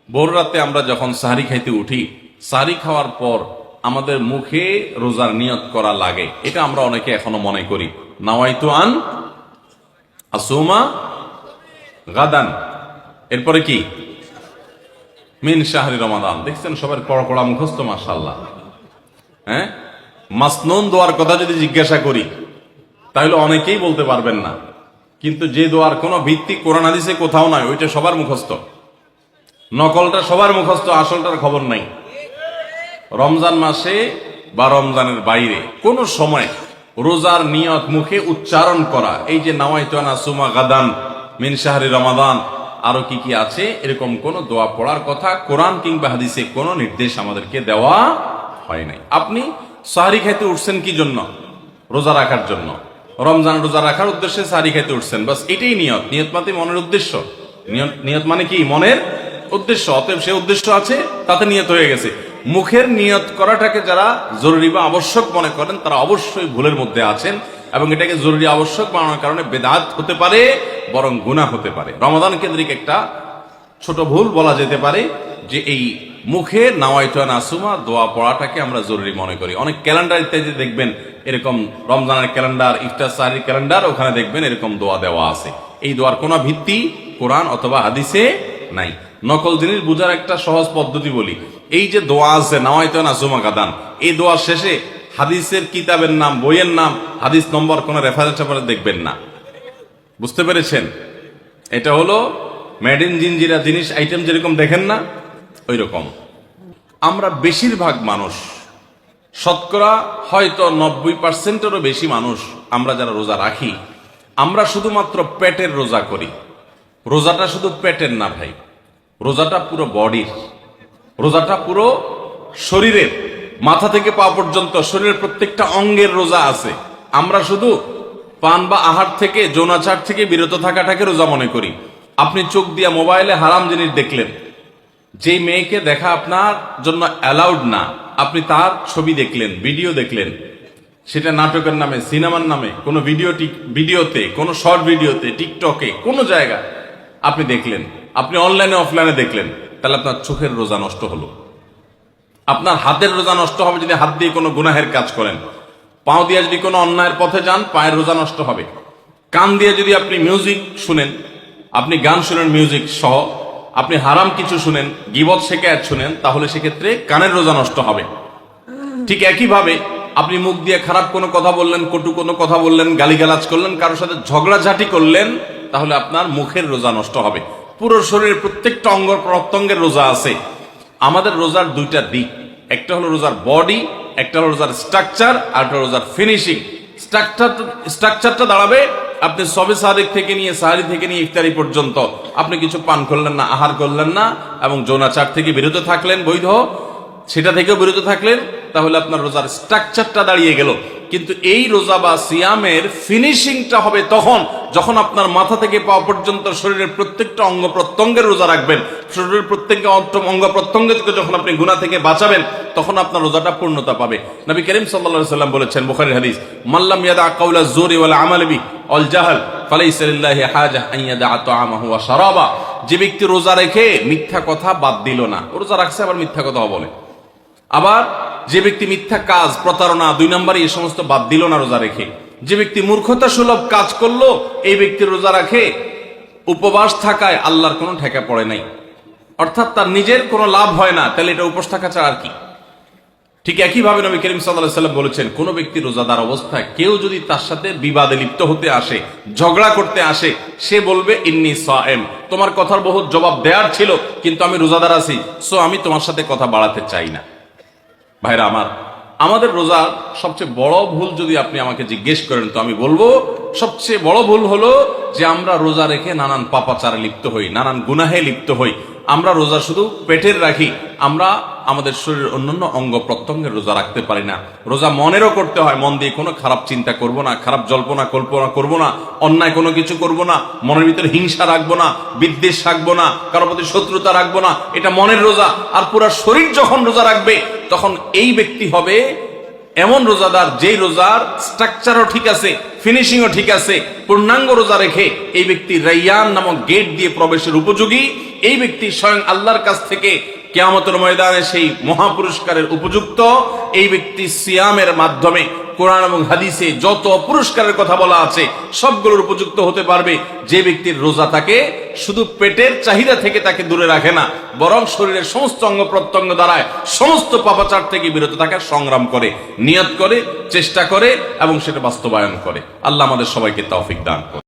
ভোর রাতে আমরা যখন সাহারি খাইতে উঠি, সাহারি খাওয়ার পর আমাদের মুখে রোজার নিয়ত করা লাগে। এটা আমরা অনেকে এখনো মনে করি, নাওয়াইতু আন আসুমা গাদান। এরপরে কি? মিন শাহরি রমাদান। দেখছেন সবার কড়া কড়া মুখস্থ, মাশাআল্লাহ। হ্যাঁ, মাসনুন দোয়ার কথা যদি জিজ্ঞাসা করি তাহলে অনেকেই বলতে পারবেন না, কিন্তু যে দোয়ার কোনো ভিত্তি কোরআন হাদিসে কোথাও নাই, ওইটা সবার মুখস্থ। নকলটা সবার মুখস্থ, আসলটার খবর নাই। রমজান মাসে বা রমজানের বাইরে কোন সময় রোজার নিয়ত মুখে উচ্চারণ করা, এই যে নাওয়াইতু আন আসুমা গাদান মিন শাহরি রমাদান, আরো কি কি আছে, এরকম কোন দোয়া পড়ার কথা কোরআন কিংবা হাদিসে কোনো নির্দেশ আমাদেরকে দেওয়া হয় নাই। আপনি সাহারি খাইতে উঠছেন কি জন্য? রোজা রাখার জন্য। রমজান রোজা রাখার উদ্দেশ্যে সাহারি খাইতে উঠছেন, বাস এটাই নিয়ত। নিয়ত মানে মনের উদ্দেশ্য। নিয়ত মানে কি? মনের উদ্দেশ্য। অতএব সে উদ্দেশ্য আছে, তাতে নিয়ত হয়ে গেছে। মুখের নিয়ত করাটাকে যারা জরুরি বা আবশ্যক মনে করেন তারা অবশ্যই ভুলের মধ্যে আছেন, এবং এটাকে জরুরি আবশ্যক বানানোর কারণে বেদাত হতে পারে, বরং গুনাহ হতে পারে। রমাদান কেন্দ্রিক একটা ছোট ভুল বলা যেতে পারে যে এই মুখে নাওয়াইতু আন আসুমা দোয়া পড়াটাকে আমরা জরুরি মনে করি। অনেক ক্যালেন্ডার ইত্যাদি দেখবেন এরকম, রমজানের ক্যালেন্ডার, ইফতার সাহরির ক্যালেন্ডার, ওখানে দেখবেন এরকম দোয়া দেওয়া আছে। এই দোয়ার কোনো ভিত্তি কোরআন অথবা হাদিসে নাই। নকল জিনিস বুঝার একটা সহজ পদ্ধতি বলি। এই যে দোয়া আছে নাওয়াইতু আন আসুমা গাদান, এই দোয়ার শেষে হাদিসের কিতাবের নাম, বইয়ের নাম, হাদিস নম্বর, কোন রেফারেন্স দেখবেন না। বুঝতে পেরেছেন? এটা হলো মেড ইন জিনজিরা জিনিস আইটেম যেরকম দেখেন না, ওই রকম। আমরা বেশিরভাগ মানুষ, শতকরা হয়তো 90%-এরও বেশি মানুষ, আমরা যারা রোজা রাখি, আমরা শুধুমাত্র পেটের রোজা করি। রোজাটা শুধু পেটের না ভাই, রোজাটা পুরো বডির, রোজাটা পুরো শরীরের, মাথা থেকে পা পর্যন্ত শরীরের প্রত্যেকটা অঙ্গের রোজা আছে। আমরা শুধু পান বা আহার থেকে, যৌনাচার থেকে বিরত থাকাটাকে রোজা মনে করি। আপনি চোখ দিয়া মোবাইলে হারাম জিনিস দেখলেন, যেই মেয়েকে দেখা আপনার জন্য অ্যালাউড না, আপনি তার ছবি দেখলেন, ভিডিও দেখলেন, সেটা নাটকের নামে, সিনেমার নামে, কোনো ভিডিওতে, কোনো শর্ট ভিডিওতে, টিকটকে, কোনো জায়গায় আপনি দেখলেন, আপনি অনলাইনে অফলাইনে দেখলেন, তাহলে আপনার চোখের রোজা নষ্ট হলো। আপনার হাতের রোজা নষ্ট হবে যদি হাত দিয়ে কোনো গুনাহের কাজ করেন। পাও দিয়ে যদি কোনো অন্যায়ের পথে যান, পায়ের রোজা নষ্ট হবে। কান দিয়ে যদি আপনি মিউজিক শুনেন, আপনি গান শুনেন মিউজিক সহ, আপনি হারাম কিছু শুনেন, গীবত শিকায়াত শুনেন, তাহলে সেক্ষেত্রে কানের রোজা নষ্ট হবে। ঠিক একইভাবে আপনি মুখ দিয়ে খারাপ কোনো কথা বললেন, কটু কোনো কথা বললেন, গালিগালাজ করলেন, কারোর সাথে ঝগড়াঝাটি করলেন, তাহলে আপনার মুখের রোজা নষ্ট হবে। পুরো শরীরের প্রত্যেকটা অঙ্গ প্রত্যঙ্গের রোজা আছে। আমাদের রোজার দুইটা দিক, একটা হলো রোজার বডি, একটা হলো রোজার স্ট্রাকচার, আর একটা রোজার ফিনিশিং। স্ট্রাকচারটা দাঁড়াবে আপনি সবে সাদিক থেকে নিয়ে, সাহারি থেকে নিয়ে ইফতারি পর্যন্ত আপনি কিছু পান করলেন না, আহার করলেন না, এবং যৌনাচার থেকে বিরত থাকলেন, বৈধ সেটা থেকেও বিরত থাকলেন, তাহলে আপনার রোজার স্ট্রাকচারটা দাঁড়িয়ে গেল। কিন্তু এই রোজা বা সিয়ামের ফিনিশিংটা হবে তখন যখন আপনার মাথা থেকে পা পর্যন্ত শরীরের প্রত্যেকটা অঙ্গ প্রত্যঙ্গের রোজা রাখবেন। শরীরের প্রত্যেকটা অঙ্গ প্রত্যঙ্গ থেকে যখন আপনি গুনাহ থেকে বাঁচাবেন, তখন আপনার রোজাটা পূর্ণতা পাবে। নবী করিম সাল্লাল্লাহু আলাইহি ওয়াসাল্লাম বলেছেন, বুখারীর হাদিস, মাল্লাম ইয়াদা কাওলা যুরি ওয়াল আমাল বি ওয়াল জাহল ফালাইসা লিল্লাহি হাজা আন ইয়াদা তাআমাহু ওয়া শারাবা। যে ব্যক্তি রোজা রেখে মিথ্যা কথা বাদ দিল না, রোজা রাখছে আবার মিথ্যা কথা বলে, আবার যে ব্যক্তি মিথ্যা কাজ, প্রতারণা, 2 নম্বরে এই সমস্ত বাদ দিল না রোজা রেখে, যে ব্যক্তি মূর্খতা সুলভ কাজ করলো, এই ব্যক্তির রোজা রাখে উপবাস থাকায় আল্লাহর কোনো ঠেকা পড়ে নাই, অর্থাৎ তার নিজের কোনো লাভ হয় না, তাহলে এটা উপবাস থাকা ছাড়া আর কি। ঠিক একইভাবে নবী করিম সাল্লাল্লাহু আলাইহি ওয়াসাল্লাম বলেছেন, কোন ব্যক্তি রোজাদার অবস্থায় কেউ যদি তার সাথে বিবাদে লিপ্ত হতে আসে, ঝগড়া করতে আসে, সে বলবে ইন্নী সায়েম, তোমার কথার বহুত জবাব দেওয়ার ছিল, কিন্তু আমি রোজাদার আছি, সো আমি তোমার সাথে কথা বাড়াতে চাই না। ভাইরা আমার, আমাদের রোজার সবচেয়ে বড় ভুল যদি আপনি আমাকে জিজ্ঞেস করেন, তো আমি বলবো সবচেয়ে বড় ভুল হলো যে আমরা রোজা রেখে নানান পাপাচারে লিপ্ত হই, নানান গুনাহে লিপ্ত হই। আমরা রোজা শুধু পেটের রাখি, আমরা আমাদের শরীরের অন্যান্য অঙ্গ প্রত্যঙ্গের রোজা রাখতে পারি না। রোজা মনেরও করতে হয়, মন দিয়ে কোনো খারাপ চিন্তা করব না, খারাপ জল্পনা কল্পনা করব না, অন্যায় কোনো কিছু করব না, মনের ভিতরে হিংসা রাখবো না, বিদ্বেষ রাখবো না, কারোর প্রতি শত্রুতা রাখবো না, এটা মনের রোজা। আর পুরা শরীর যখন রোজা রাখবে, তখন এই ব্যক্তি হবে এমন রোজাদার যেই রোজার স্ট্রাকচারও ঠিক আছে, ফিনিশিংও ঠিক আছে, পূর্ণাঙ্গ রোজা রেখে এই ব্যক্তি রাইয়ান নামক গেট দিয়ে প্রবেশের উপযোগী। এই ব্যক্তি স্বয়ং আল্লাহর কাছ থেকে কিয়ামতের ময়দানে সেই মহাপুরস্কারের উপযুক্ত। এই ব্যক্তি সিয়ামের মাধ্যমে কোরআন এবং হাদিসে যত পুরস্কারের কথা বলা আছে সবগুলোর উপযুক্ত হতে পারবে। যে ব্যক্তির রোজা তাকে শুধু পেটের চাহিদা থেকে তাকে দূরে রাখে না, বরং শরীরের সমস্ত অঙ্গ প্রত্যঙ্গ দ্বারায় সমস্ত পাপাচার থেকে বিরত থাকার সংগ্রাম করে, নিয়ত করে, চেষ্টা করে এবং সেটা বাস্তবায়ন করে। আল্লাহ আমাদের সবাইকে তৌফিক দান করে।